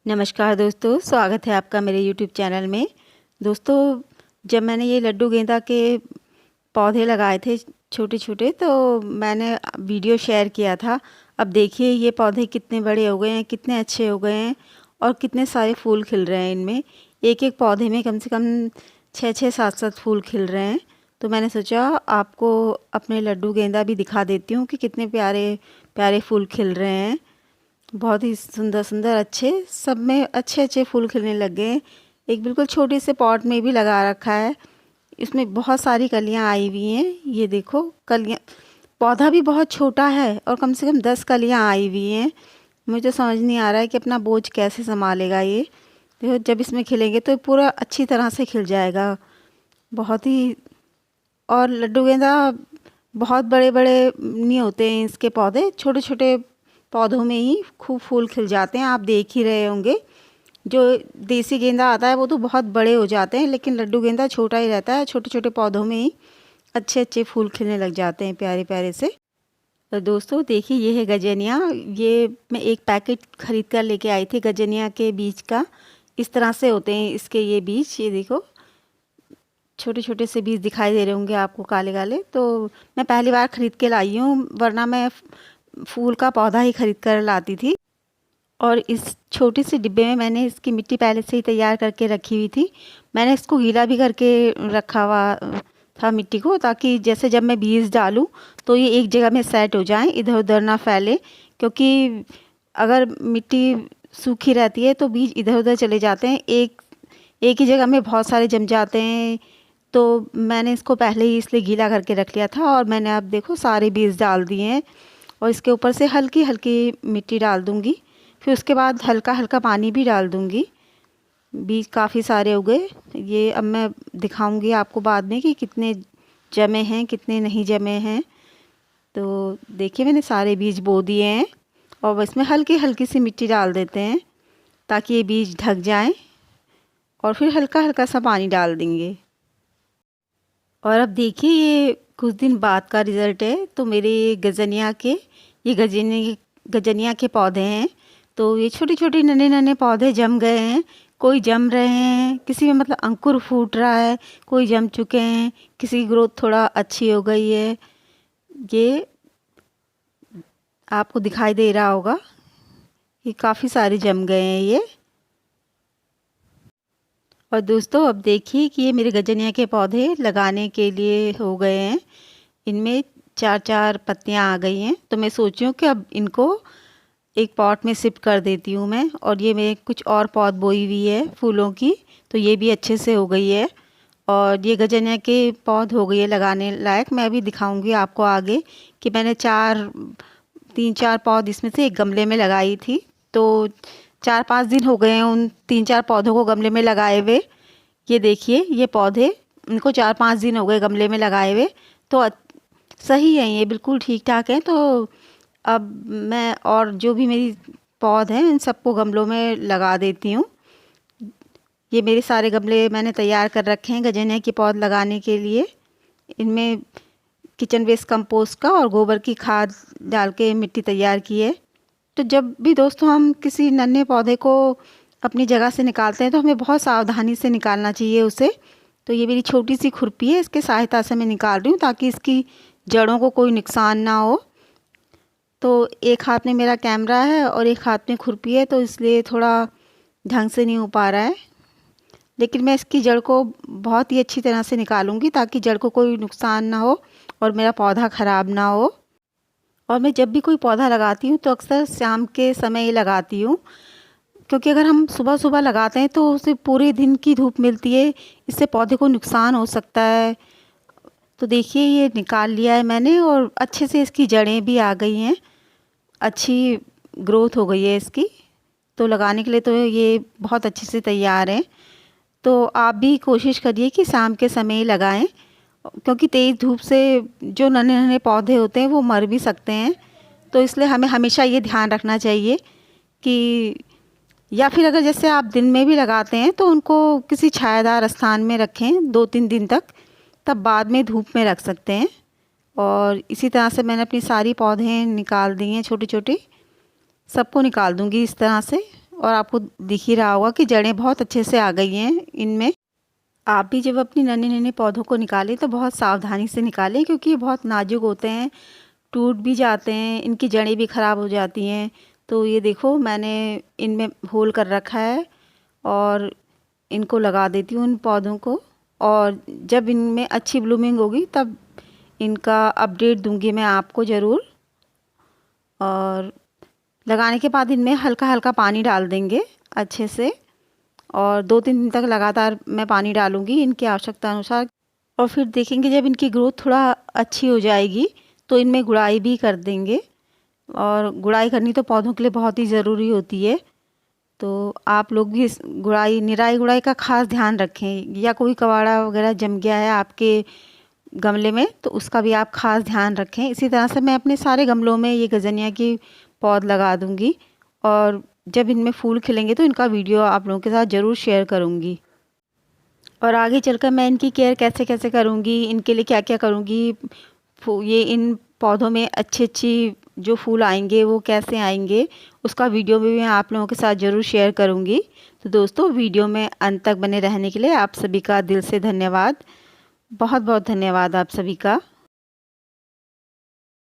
नमस्कार दोस्तों, स्वागत है आपका मेरे YouTube चैनल में। दोस्तों, जब मैंने ये लड्डू गेंदा के पौधे लगाए थे छोटे छोटे, तो मैंने वीडियो शेयर किया था। अब देखिए ये पौधे कितने बड़े हो गए हैं, कितने अच्छे हो गए हैं और कितने सारे फूल खिल रहे हैं इनमें। एक एक पौधे में कम से कम 6-6 7-7 फूल खिल रहे हैं। तो मैंने सोचा आपको अपने लड्डू गेंदा भी दिखा देती हूँ कि कितने प्यारे प्यारे फूल खिल रहे हैं। बहुत ही सुंदर सुंदर अच्छे, सब में अच्छे अच्छे फूल खिलने लग गए हैं। एक बिल्कुल छोटे से पॉट में भी लगा रखा है, इसमें बहुत सारी कलियां आई हुई हैं। ये देखो कलियां, पौधा भी बहुत छोटा है और कम से कम 10 कलियां आई हुई हैं। मुझे समझ नहीं आ रहा है कि अपना बोझ कैसे संभालेगा ये। देखो जब इसमें खिलेंगे तो पूरा अच्छी तरह से खिल जाएगा, बहुत ही। और लड्डू गेंदा बहुत बड़े बड़े नहीं होते हैं, इसके पौधे छोटे छोटे पौधों में ही खूब फूल खिल जाते हैं। आप देख ही रहे होंगे, जो देसी गेंदा आता है वो तो बहुत बड़े हो जाते हैं, लेकिन लड्डू गेंदा छोटा ही रहता है। छोटे छोटे पौधों में ही अच्छे अच्छे फूल खिलने लग जाते हैं, प्यारे प्यारे से। तो दोस्तों देखिए, ये है गजनिया। ये मैं एक पैकेट खरीद कर लेके आई थी गजनिया के बीज का। इस तरह से होते हैं इसके ये बीज। ये देखो छोटे छोटे से बीज दिखाई दे रहे होंगे आपको, काले काले। तो मैं पहली बार ख़रीद के लाई हूँ, वरना मैं फूल का पौधा ही खरीद कर लाती थी। और इस छोटी सी डिब्बे में मैंने इसकी मिट्टी पहले से ही तैयार करके रखी हुई थी। मैंने इसको गीला भी करके रखा हुआ था मिट्टी को, ताकि जैसे जब मैं बीज डालूं तो ये एक जगह में सेट हो जाएं, इधर उधर ना फैले। क्योंकि अगर मिट्टी सूखी रहती है तो बीज इधर उधर चले जाते हैं, एक ही जगह में बहुत सारे जम जाते हैं। तो मैंने इसको पहले ही इसलिए गीला करके रख लिया था। और मैंने अब देखो सारे बीज डाल दिए हैं, और इसके ऊपर से हल्की हल्की मिट्टी डाल दूंगी। फिर उसके बाद हल्का हल्का पानी भी डाल दूंगी। बीज काफ़ी सारे हो गए। ये अब मैं दिखाऊंगी आपको बाद में कि कितने जमे हैं कितने नहीं जमे हैं। तो देखिए मैंने सारे बीज बो दिए हैं, और इसमें हल्की हल्की सी मिट्टी डाल देते हैं ताकि ये बीज ढक जाएं। और फिर हल्का हल्का सा पानी डाल देंगे। और अब देखिए ये कुछ दिन बाद का रिज़ल्ट है। तो मेरे ये गजनिया के पौधे हैं। तो ये छोटे छोटे नन्हे नन्हे पौधे जम गए हैं। कोई जम रहे हैं, किसी में मतलब अंकुर फूट रहा है, कोई जम चुके हैं, किसी की ग्रोथ थोड़ा अच्छी हो गई है। ये आपको दिखाई दे रहा होगा, ये काफ़ी सारे जम गए हैं ये। और दोस्तों अब देखिए कि ये मेरे गजनिया के पौधे लगाने के लिए हो गए हैं। इनमें 4-4 पत्तियां आ गई हैं। तो मैं सोच रही हूँ कि अब इनको एक पॉट में शिफ्ट कर देती हूँ मैं। और ये मैं कुछ और पौध बोई हुई है फूलों की, तो ये भी अच्छे से हो गई है। और ये गजनिया के पौध हो गई है लगाने लायक। मैं अभी दिखाऊंगी आपको आगे कि मैंने 3-4 पौध इसमें से एक गमले में लगाई थी। तो 4-5 दिन हो गए हैं उन 3-4 पौधों को गमले में लगाए हुए। ये देखिए ये पौधे, इनको 4-5 दिन हो गए गमले में लगाए हुए। तो सही है, ये बिल्कुल ठीक ठाक है। तो अब मैं और जो भी मेरी पौध हैं इन सबको गमलों में लगा देती हूँ। ये मेरे सारे गमले मैंने तैयार कर रखे हैं गजनिया के पौध लगाने के लिए। इनमें किचन वेस्ट कंपोस्ट का और गोबर की खाद डाल के मिट्टी तैयार की है। तो जब भी दोस्तों हम किसी नन्हे पौधे को अपनी जगह से निकालते हैं तो हमें बहुत सावधानी से निकालना चाहिए उसे। तो ये मेरी छोटी सी खुरपी है, इसके सहायता से मैं निकाल रही हूँ ताकि इसकी जड़ों को कोई नुकसान ना हो। तो एक हाथ में मेरा कैमरा है और एक हाथ में खुरपी है, तो इसलिए थोड़ा ढंग से नहीं हो पा रहा है। लेकिन मैं इसकी जड़ को बहुत ही अच्छी तरह से निकालूंगी ताकि जड़ को कोई नुकसान ना हो और मेरा पौधा ख़राब ना हो। और मैं जब भी कोई पौधा लगाती हूँ तो अक्सर शाम के समय ही लगाती हूँ, क्योंकि अगर हम सुबह सुबह लगाते हैं तो उसे पूरे दिन की धूप मिलती है, इससे पौधे को नुकसान हो सकता है। तो देखिए ये निकाल लिया है मैंने, और अच्छे से इसकी जड़ें भी आ गई हैं, अच्छी ग्रोथ हो गई है इसकी। तो लगाने के लिए तो ये बहुत अच्छे से तैयार है। तो आप भी कोशिश करिए कि शाम के समय ही लगाएं, क्योंकि तेज़ धूप से जो नन्हे नन्हे पौधे होते हैं वो मर भी सकते हैं। तो इसलिए हमें हमेशा ये ध्यान रखना चाहिए कि, या फिर अगर जैसे आप दिन में भी लगाते हैं तो उनको किसी छायादार स्थान में रखें 2-3 दिन तक, तब बाद में धूप में रख सकते हैं। और इसी तरह से मैंने अपनी सारी पौधे निकाल दी हैं, छोटी छोटी सबको निकाल दूंगी इस तरह से। और आपको दिख ही रहा होगा कि जड़ें बहुत अच्छे से आ गई हैं इनमें। आप भी जब अपनी नन्हे नन्हे पौधों को निकालें तो बहुत सावधानी से निकालें, क्योंकि ये बहुत नाजुक होते हैं, टूट भी जाते हैं, इनकी जड़ें भी ख़राब हो जाती हैं। तो ये देखो मैंने इनमें होल कर रखा है और इनको लगा देती हूँ इन पौधों को, और जब इनमें अच्छी ब्लूमिंग होगी तब इनका अपडेट दूंगी मैं आपको ज़रूर। और लगाने के बाद इनमें हल्का हल्का पानी डाल देंगे अच्छे से, और 2-3 दिन तक लगातार मैं पानी डालूंगी इनकी आवश्यकता अनुसार। और फिर देखेंगे जब इनकी ग्रोथ थोड़ा अच्छी हो जाएगी तो इनमें गुड़ाई भी कर देंगे, और गुड़ाई करनी तो पौधों के लिए बहुत ही ज़रूरी होती है। तो आप लोग भी इस निराई गुड़ाई का खास ध्यान रखें, या कोई कबाड़ा वगैरह जम गया है आपके गमले में तो उसका भी आप खास ध्यान रखें। इसी तरह से मैं अपने सारे गमलों में ये गजनिया की पौध लगा दूंगी, और जब इनमें फूल खिलेंगे तो इनका वीडियो आप लोगों के साथ ज़रूर शेयर करूंगी। और आगे चलकर मैं इनकी केयर कैसे कैसे करूंगी, इनके लिए क्या क्या करूंगी, ये इन पौधों में अच्छी अच्छी जो फूल आएंगे वो कैसे आएंगे, उसका वीडियो भी मैं आप लोगों के साथ ज़रूर शेयर करूंगी। तो दोस्तों, वीडियो में अंत तक बने रहने के लिए आप सभी का दिल से धन्यवाद। बहुत बहुत धन्यवाद आप सभी का।